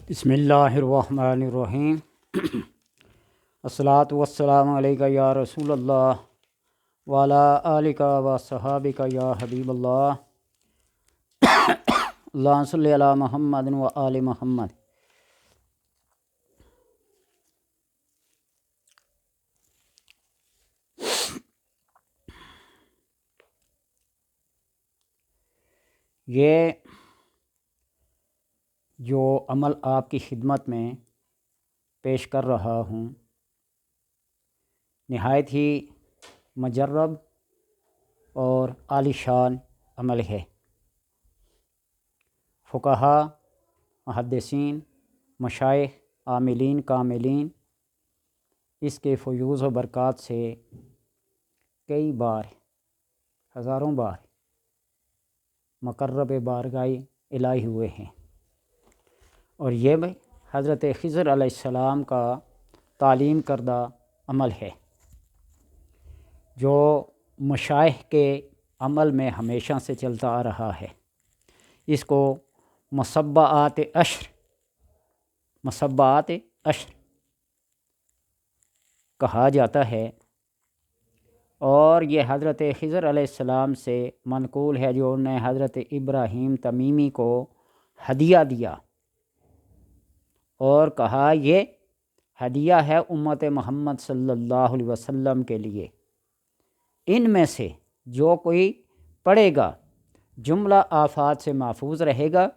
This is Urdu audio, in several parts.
بسم اللہ الرحمن الرحیم الصلاۃ والسلام علیکہ یا رسول اللہ وعلی آلک و صحابک یا حبیب اللہ اللہم صلی علی محمد و آل محمد۔ یہ جو عمل آپ کی خدمت میں پیش کر رہا ہوں نہایت ہی مجرب اور عالی شان عمل ہے۔ فقہا، محدثین، مشائخ، عاملین، کاملین اس کے فیوض و برکات سے کئی بار، ہزاروں بار مقرب بارگاہ الہی ہوئے ہیں، اور یہ بھی حضرت خضر علیہ السلام کا تعلیم کردہ عمل ہے جو مشائخ کے عمل میں ہمیشہ سے چلتا آ رہا ہے۔ اس کو مصبعات عشر کہا جاتا ہے، اور یہ حضرت خضر علیہ السلام سے منقول ہے جو انہیں حضرت ابراہیم تمیمی کو ہدیہ دیا اور کہا یہ ہدیہ ہے امت محمد صلی اللہ علیہ وسلم کے لیے، ان میں سے جو کوئی پڑھے گا جملہ آفات سے محفوظ رہے گا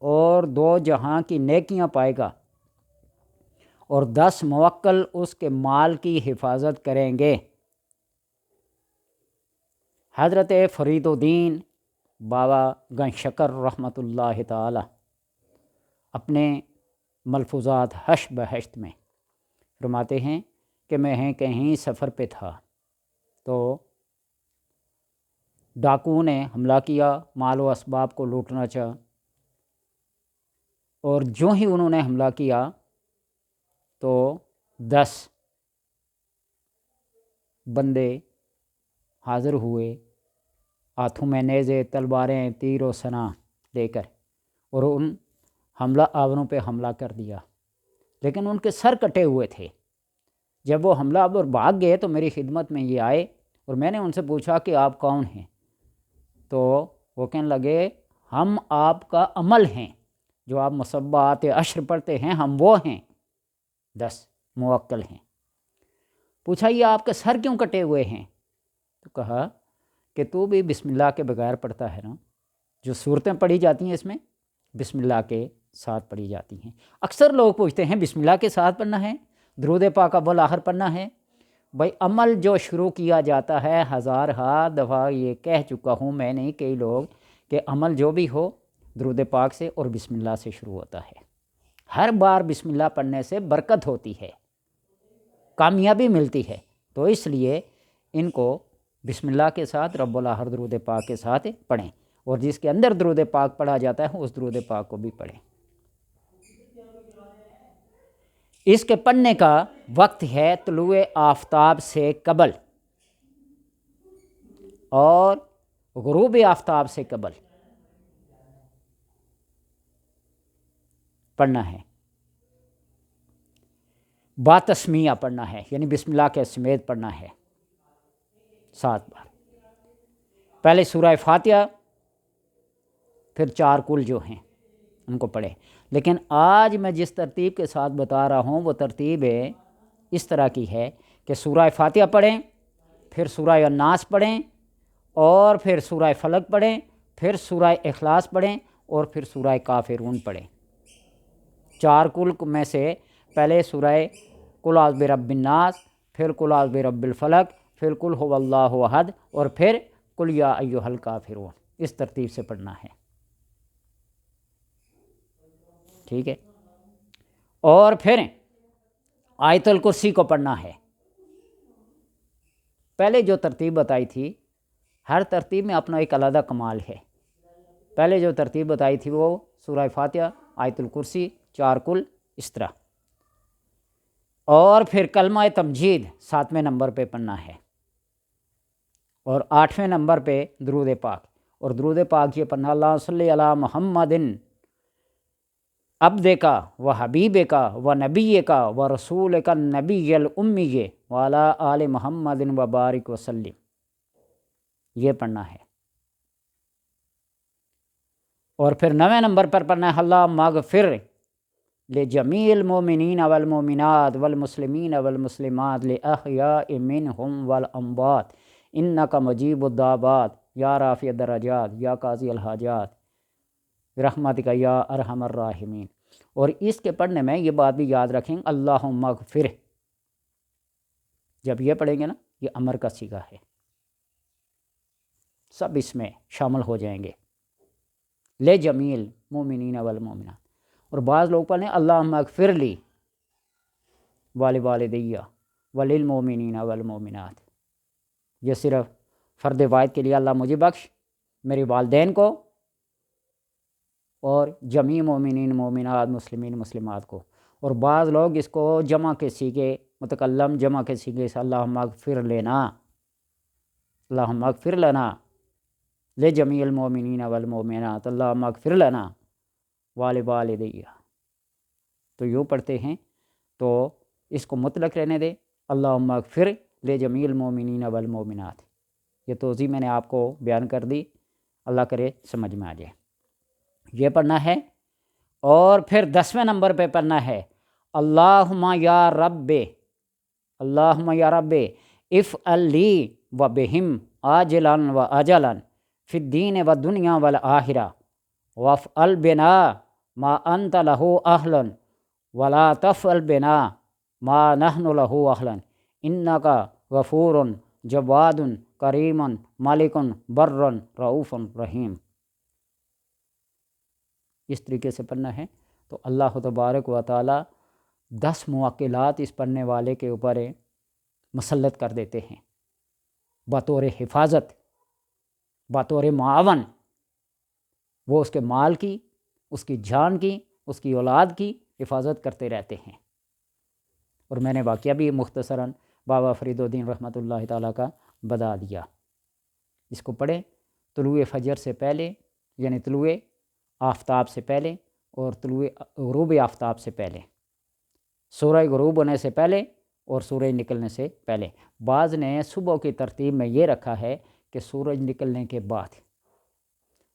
اور 2 جہاں کی نیکیاں پائے گا، اور 10 موکل اس کے مال کی حفاظت کریں گے۔ حضرت فرید الدین بابا گنج شکر رحمۃ اللہ تعالی اپنے ملفوظات حش بہشت میں فرماتے ہیں کہ میں کہیں سفر پہ تھا تو ڈاکوؤں نے حملہ کیا، مال و اسباب کو لوٹنا چاہا، اور جو ہی انہوں نے حملہ کیا تو 10 بندے حاضر ہوئے، ہاتھوں میں نیزے، تلواریں، تیر و سنا لے کر، اور ان حملہ آوروں پہ حملہ کر دیا، لیکن ان کے سر کٹے ہوئے تھے۔ جب وہ حملہ آور بھاگ گئے تو میری خدمت میں یہ آئے، اور میں نے ان سے پوچھا کہ آپ کون ہیں؟ تو وہ کہنے لگے ہم آپ کا عمل ہیں، جو آپ مصبعات عشر پڑھتے ہیں ہم وہ ہیں، 10 موکل ہیں۔ پوچھا یہ آپ کے سر کیوں کٹے ہوئے ہیں؟ تو کہا کہ تو بھی بسم اللہ کے بغیر پڑھتا ہے نا، جو صورتیں پڑھی جاتی ہیں اس میں بسم اللہ کے ساتھ پڑھی جاتی ہیں۔ اکثر لوگ پوچھتے ہیں بسم اللہ کے ساتھ پڑھنا ہے، درود پاک اول آخر پڑھنا ہے؟ بھائی عمل جو شروع کیا جاتا ہے، ہزارہا دفعہ یہ کہہ چکا ہوں میں نے کئی لوگ کہ عمل جو بھی ہو درود پاک سے اور بسم اللہ سے شروع ہوتا ہے۔ ہر بار بسم اللہ پڑھنے سے برکت ہوتی ہے، کامیابی ملتی ہے، تو اس لیے ان کو بسم اللہ کے ساتھ رب الاحر درود پاک کے ساتھ پڑھیں، اور جس کے اندر درود پاک پڑھا جاتا ہے اس درود پاک کو بھی پڑھیں۔ اس کے پڑھنے کا وقت ہے طلوع آفتاب سے قبل اور غروب آفتاب سے قبل پڑھنا ہے۔ با تسمیہ پڑھنا ہے، یعنی بسم اللہ کے سمیت پڑھنا ہے 7 بار۔ پہلے سورہ فاتحہ، پھر 4 کل جو ہیں ان کو پڑھیں، لیکن آج میں جس ترتیب کے ساتھ بتا رہا ہوں وہ ترتیب اس طرح کی ہے کہ سورہ فاتحہ پڑھیں، پھر سورہ الناس پڑھیں، اور پھر سورہ فلق پڑھیں، پھر سورہ اخلاص پڑھیں، اور پھر سورہ کافرون پڑھیں۔ 4 کل میں سے پہلے سورہ قل اعوذ برب الناس، پھر قل اعوذ برب الفلق، پھر قل هو اللہ احد، اور پھر قل یا ایھا الکافرون، اس ترتیب سے پڑھنا ہے، ٹھیک ہے؟ اور پھر آیت الکرسی کو پڑھنا ہے۔ پہلے جو ترتیب بتائی تھی، ہر ترتیب میں اپنا ایک علیحدہ کمال ہے۔ پہلے جو ترتیب بتائی تھی وہ سورہ فاتحہ، آیت الکرسی، 4 کل، اس طرح، اور پھر کلمہ تمجید 7ویں نمبر پہ پڑھنا ہے، اور 8ویں نمبر پہ درود پاک، اور درود پاک یہ پڑھنا اللہم صلی علی محمد عبد کا و حبیب کا و نبی کا و رسول کا نبی الامی وعلی آل محمد و بارک وسلم، یہ پڑھنا ہے۔ اور پھر 9ویں نمبر پر پڑھنا ہے اللہم اغفر لجمیع المؤمنین والمؤمنات والمسلمین والمسلمات الاحیاء منہم والاموات انک مجیب الدعوات یا رافع الدرجات یا قاضی الحاجات برحمتک یا ارحم الراحمین۔ اور اس کے پڑھنے میں یہ بات بھی یاد رکھیں، اللہم اغفر، جب یہ پڑھیں گے نا، یہ امر کا صیغہ ہے، سب اس میں شامل ہو جائیں گے، لجمیع المؤمنین والمؤمنات۔ اور بعض لوگ پڑھیں اللہم اغفر لی ولوالدی وللمؤمنین والمؤمنات، یہ صرف فرد واحد کے لیے، اللہ مجھے بخش، میرے والدین کو اور جمیع مومنین مومنات مسلمین مسلمات کو۔ اور بعض لوگ اس کو جمع کے صیغے، متکلم جمع کے صیغے سے اللہم اغفر لینا، اللہم اغفر لنا لجمیع المؤمنین والمؤمنات اللہم اغفر لنا ولوالدی، تو یوں پڑھتے ہیں۔ تو اس کو مطلق رہنے دے، اللہم اغفر لجمیع المؤمنین والمؤمنات، یہ توضیح میں نے آپ کو بیان کر دی، اللہ کرے سمجھ میں آ جائے۔ یہ پڑھنا ہے۔ اور پھر 10ویں نمبر پہ پڑھنا ہے اللہم یا رب، اللہم یا رب افعل لی و بہم عاجلا و اجلا فی الدین و دنیا والآخرہ وافعل بنا ما انت لہ اہلا ولا تفعل بنا ما نحن لہ اہلا انک غفور جواد کریم مالک بر رؤوف رحیم۔ اس طریقے سے پڑھنا ہے۔ تو اللہ تبارک و تعالی 10 موکلات اس پڑھنے والے کے اوپر مسلط کر دیتے ہیں، بطور حفاظت، بطور معاون، وہ اس کے مال کی، اس کی جان کی، اس کی اولاد کی حفاظت کرتے رہتے ہیں۔ اور میں نے واقعہ بھی مختصراً بابا فرید الدین رحمۃ اللہ تعالیٰ کا بتا دیا۔ اس کو پڑھیں طلوع فجر سے پہلے، یعنی طلوع آفتاب سے پہلے اور طلوع غروب آفتاب سے پہلے، سورج غروب ہونے سے پہلے اور سورج نکلنے سے پہلے۔ بعض نے صبح کی ترتیب میں یہ رکھا ہے کہ سورج نکلنے کے بعد،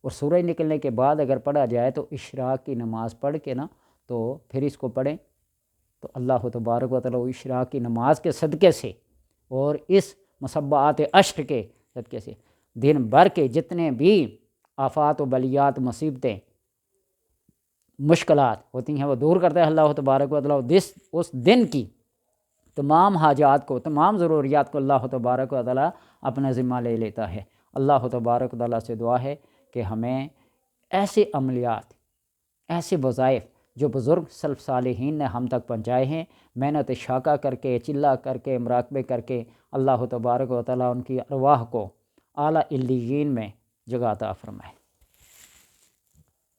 اور سورج نکلنے کے بعد اگر پڑھا جائے تو اشراق کی نماز پڑھ کے نا، تو پھر اس کو پڑھیں تو اللہ تبارک و تعالیٰ اشراق کی نماز کے صدقے سے اور اس مصباحات عشر کے صدقے سے دن بھر کے جتنے بھی آفات و بلیات، مصیبتیں، مشکلات ہوتی ہیں، وہ دور کرتا ہے اللہ تبارک و تعالیٰ۔ اس دن کی تمام حاجات کو، تمام ضروریات کو اللہ تبارک و تعالیٰ اپنا ذمہ لے لیتا ہے۔ اللہ تبارک و تعالیٰ سے دعا ہے کہ ہمیں ایسے عملیات، ایسے وظائف جو بزرگ سلف صالحین نے ہم تک پہنچائے ہیں، محنت شاقہ کر کے، چلہ کر کے، مراقبے کر کے، اللہ تبارک و تعالیٰ ان کی ارواح کو اعلیٰ علیین میں جگہ عطا فرمائے۔